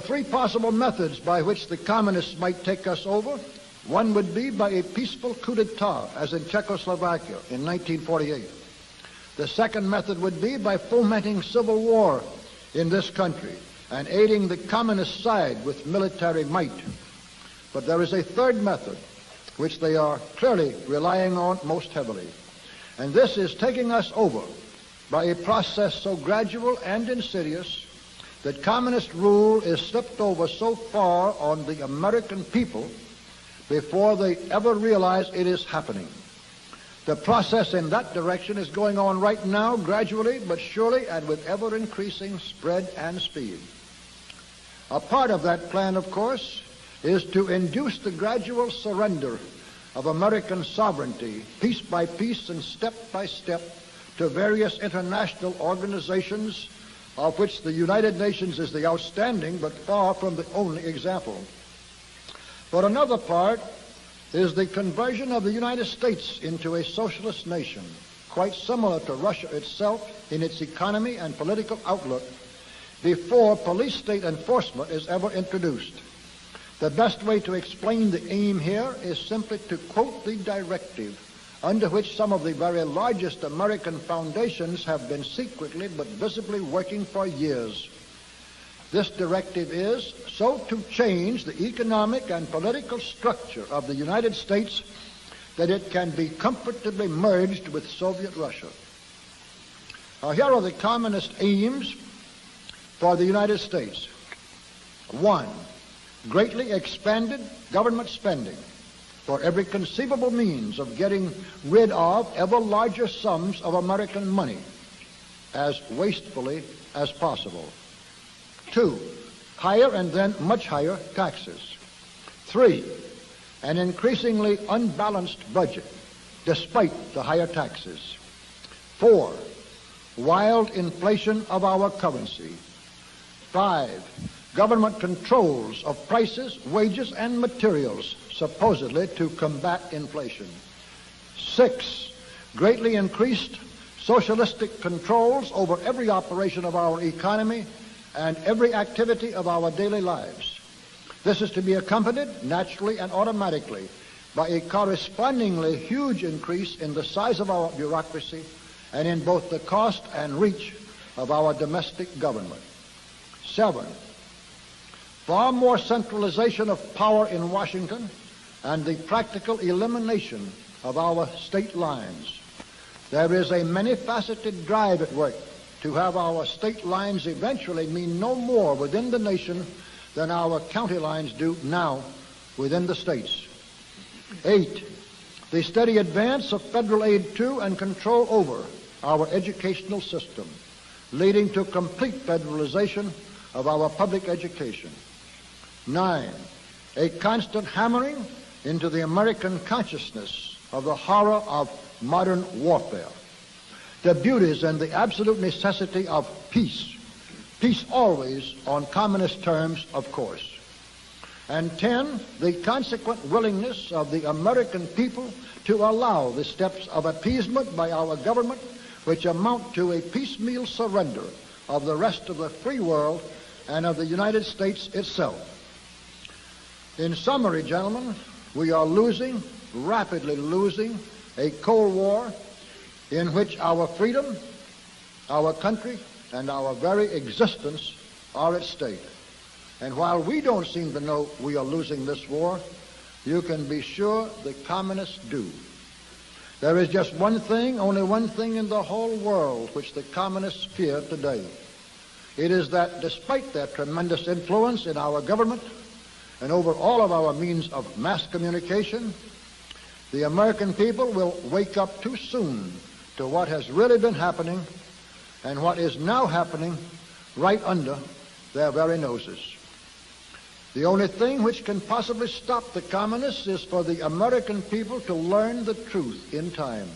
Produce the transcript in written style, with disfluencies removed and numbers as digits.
three possible methods by which the communists might take us over. One would be by a peaceful coup d'etat, as in Czechoslovakia in 1948. The second method would be by fomenting civil war in this country and aiding the communist side with military might. But there is a third method, which they are clearly relying on most heavily, and this is taking us over by a process so gradual and insidious that communist rule is slipped over so far on the American people before they ever realize it is happening. The process in that direction is going on right now, gradually but surely, and with ever-increasing spread and speed. A part of that plan, of course, is to induce the gradual surrender of American sovereignty, piece by piece and step by step, to various international organizations, of which the United Nations is the outstanding but far from the only example. But another part is the conversion of the United States into a socialist nation, quite similar to Russia itself in its economy and political outlook, before police state enforcement is ever introduced. The best way to explain the aim here is simply to quote the directive under which some of the very largest American foundations have been secretly but visibly working for years. This directive is so to change the economic and political structure of the United States that it can be comfortably merged with Soviet Russia. Now, here are the communist aims for the United States. 1. Greatly expanded government spending for every conceivable means of getting rid of ever larger sums of American money as wastefully as possible. 2. Higher and then much higher taxes. 3. An increasingly unbalanced budget despite the higher taxes. 4. Wild inflation of our currency. 5. Government controls of prices, wages, and materials, supposedly to combat inflation. 6. Greatly increased socialistic controls over every operation of our economy and every activity of our daily lives. This is to be accompanied, naturally and automatically, by a correspondingly huge increase in the size of our bureaucracy and in both the cost and reach of our domestic government. 7. Far more centralization of power in Washington and the practical elimination of our state lines. There is a many-faceted drive at work to have our state lines eventually mean no more within the nation than our county lines do now within the states. 8. The steady advance of federal aid to and control over our educational system, leading to complete federalization of our public education. 9. A constant hammering into the American consciousness of the horror of modern warfare, the beauties and the absolute necessity of peace. Peace always on communist terms, of course. And 10, the consequent willingness of the American people to allow the steps of appeasement by our government which amount to a piecemeal surrender of the rest of the free world and of the United States itself. In summary, gentlemen, we are losing, rapidly losing, a Cold War in which our freedom, our country, and our very existence are at stake. And while we don't seem to know we are losing this war, you can be sure the communists do. There is just one thing, only one thing in the whole world which the communists fear today. It is that despite their tremendous influence in our government and over all of our means of mass communication, the American people will wake up too soon to what has really been happening and what is now happening right under their very noses. The only thing which can possibly stop the communists is for the American people to learn the truth in time.